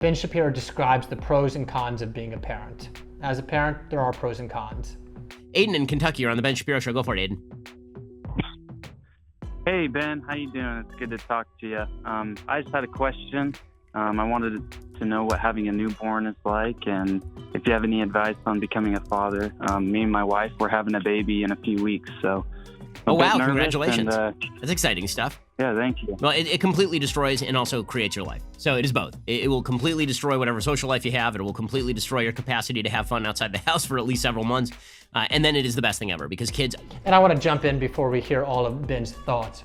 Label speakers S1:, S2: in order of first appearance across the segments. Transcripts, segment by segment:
S1: Ben Shapiro describes the pros and cons of being a parent. As a parent, there are pros and cons.
S2: Aiden in Kentucky, you're on the Ben Shapiro Show. Go for it, Aiden.
S3: Hey, Ben. How you doing? It's good to talk to you. I just had a question. I wanted to know what having a newborn is like, and if you have any advice on becoming a father. Me and my wife, we're having a baby in a few weeks, so...
S2: Oh, wow. Congratulations. That's exciting stuff.
S3: Yeah, thank you.
S2: Well, it completely destroys and also creates your life. So it is both. It will completely destroy whatever social life you have. It will completely destroy your capacity to have fun outside the house for at least several months. And then it is the best thing ever because kids...
S1: And I want to jump in before we hear all of Ben's thoughts.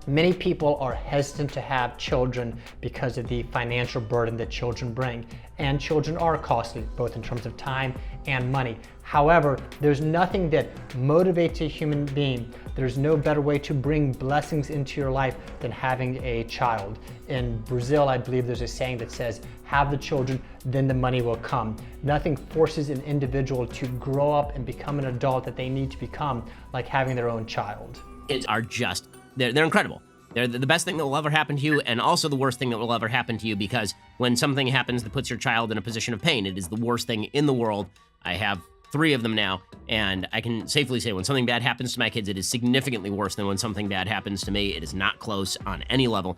S1: Many people are hesitant to have children because of the financial burden that children bring. And children are costly, both in terms of time and money. However, there's nothing that motivates a human being. There's no better way to bring blessings into your life than having a child. In Brazil, I believe there's a saying that says, have the children, then the money will come. Nothing forces an individual to grow up and become an adult that they need to become like having their own child.
S2: Kids are just... They're incredible. They're the best thing that will ever happen to you and also the worst thing that will ever happen to you because when something happens that puts your child in a position of pain, it is the worst thing in the world. I have 3 of them now, and I can safely say when something bad happens to my kids, it is significantly worse than when something bad happens to me. It is not close on any level.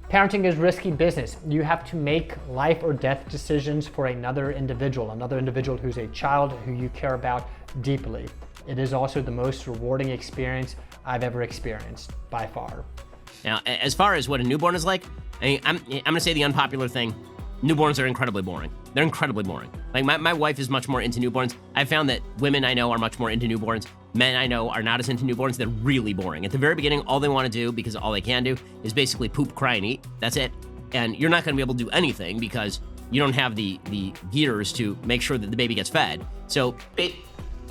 S1: Parenting is risky business. You have to make life or death decisions for another individual who's a child who you care about deeply. It is also the most rewarding experience I've ever experienced, by far.
S2: Now, as far as what a newborn is like, I'm gonna say the unpopular thing. Newborns are incredibly boring. They're incredibly boring. Like my wife is much more into newborns. I've found that women I know are much more into newborns. Men I know are not as into newborns. They're really boring. At the very beginning, all they want to do, because all they can do, is basically poop, cry, and eat. That's it. And you're not gonna be able to do anything because you don't have the gears to make sure that the baby gets fed. So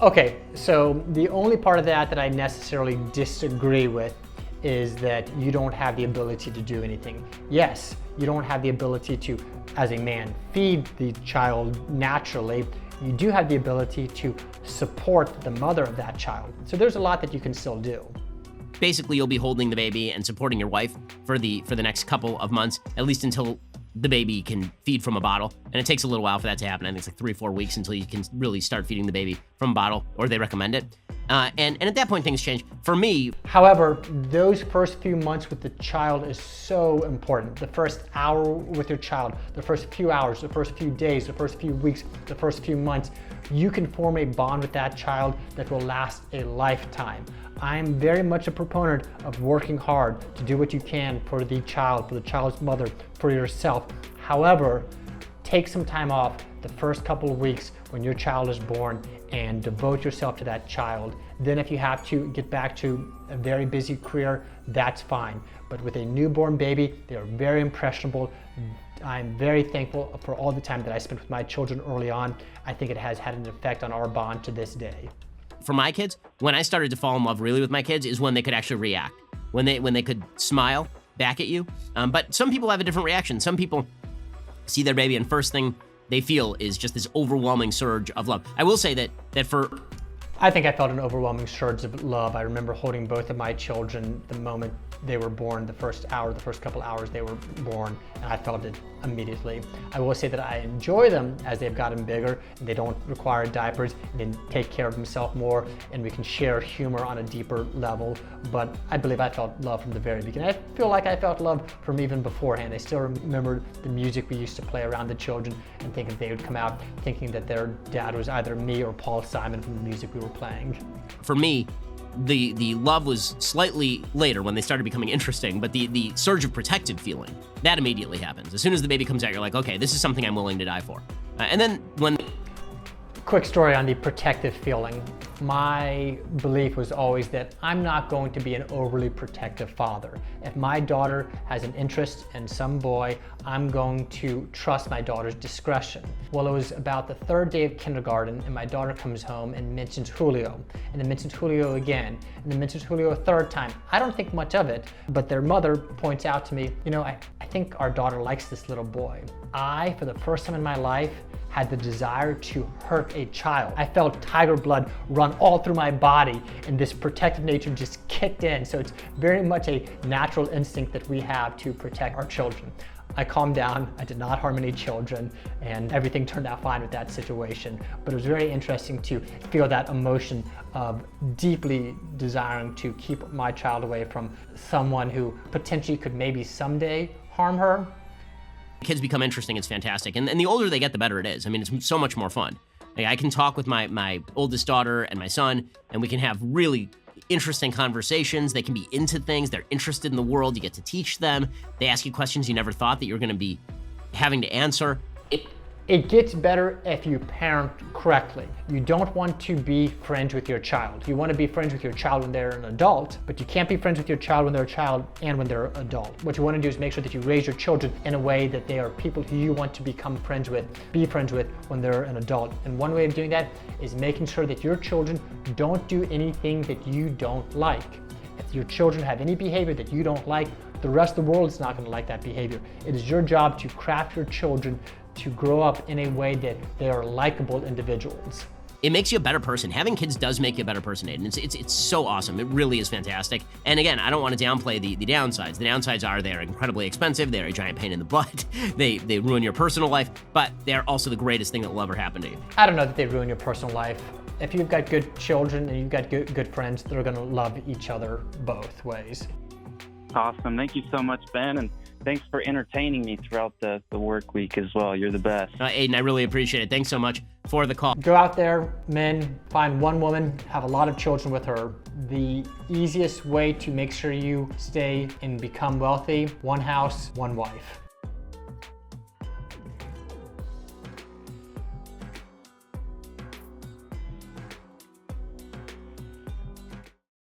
S1: Okay, so the only part of that I necessarily disagree with is that you don't have the ability to do anything. Yes, you don't have the ability to, as a man, feed the child naturally. You do have the ability to support the mother of that child. So there's a lot that you can still do.
S2: Basically, you'll be holding the baby and supporting your wife for the next couple of months, at least until the baby can feed from a bottle. And it takes a little while for that to happen. I think it's like 3 or 4 weeks until you can really start feeding the baby from a bottle, or they recommend it. And at that point, things change. For me...
S1: However, those first few months with the child is so important. The first hour with your child, the first few hours, the first few days, the first few weeks, the first few months, you can form a bond with that child that will last a lifetime. I'm very much a proponent of working hard to do what you can for the child's mother, for yourself. However, take some time off the first couple of weeks when your child is born and devote yourself to that child. Then if you have to get back to a very busy career, that's fine. But with a newborn baby, they are very impressionable. I'm very thankful for all the time that I spent with my children early on. I think it has had an effect on our bond to this day.
S2: For my kids, when I started to fall in love really with my kids is when they could actually react, when they could smile back at you. But some people have a different reaction. Some people see their baby and first thing they feel is just this overwhelming surge of love. I will say that
S1: I think I felt an overwhelming surge of love. I remember holding both of my children the moment they were born, the first couple hours they were born, and I felt it immediately. I will say that I enjoy them as they've gotten bigger and they don't require diapers and they take care of themselves more and we can share humor on a deeper level. But I believe I felt love from the very beginning. I feel like I felt love from even beforehand. I still remember the music we used to play around the children and thinking they would come out thinking that their dad was either me or Paul Simon from the music we were playing.
S2: For me, the love was slightly later when they started becoming interesting, but the surge of protective feeling, that immediately happens. As soon as the baby comes out, you're like, okay, this is something I'm willing to die for. And then when...
S1: Quick story on the protective feeling. My belief was always that I'm not going to be an overly protective father. If my daughter has an interest in some boy, I'm going to trust my daughter's discretion. Well, it was about the 3rd day of kindergarten and my daughter comes home and mentions Julio, and then mentions Julio again, and then mentions Julio a 3rd time. I don't think much of it, but their mother points out to me, you know, I think our daughter likes this little boy. I, for the first time in my life, had the desire to hurt a child. I felt tiger blood run all through my body and this protective nature just kicked in. So it's very much a natural instinct that we have to protect our children. I calmed down, I did not harm any children, and everything turned out fine with that situation. But it was very interesting to feel that emotion of deeply desiring to keep my child away from someone who potentially could maybe someday harm her.
S2: Kids become interesting, it's fantastic. And the older they get, the better it is. I mean, it's so much more fun. Like, I can talk with my oldest daughter and my son, and we can have really interesting conversations. They can be into things. They're interested in the world. You get to teach them. They ask you questions you never thought that you're going to be having to answer.
S1: It gets better if you parent correctly. You don't want to be friends with your child. You want to be friends with your child when they're an adult, but you can't be friends with your child when they're a child and when they're an adult. What you want to do is make sure that you raise your children in a way that they are people who you want to become friends with, be friends with when they're an adult. And one way of doing that is making sure that your children don't do anything that you don't like. If your children have any behavior that you don't like, the rest of the world is not going to like that behavior. It is your job to craft your children to grow up in a way that they are likable individuals.
S2: It makes you a better person. Having kids does make you a better person, Aiden. It's so awesome. It really is fantastic. And again, I don't want to downplay the downsides. The downsides are they're incredibly expensive. They're a giant pain in the butt. They ruin your personal life, but they're also the greatest thing that will ever happen to you.
S1: I don't know that they ruin your personal life. If you've got good children and you've got good friends, they're going to love each other both ways.
S3: Awesome. Thank you so much, Ben. And thanks for entertaining me throughout the work week as well. You're the best.
S2: Aiden, I really appreciate it. Thanks so much for the call.
S1: Go out there, men, find one woman, have a lot of children with her. The easiest way to make sure you stay and become wealthy, one house, one wife.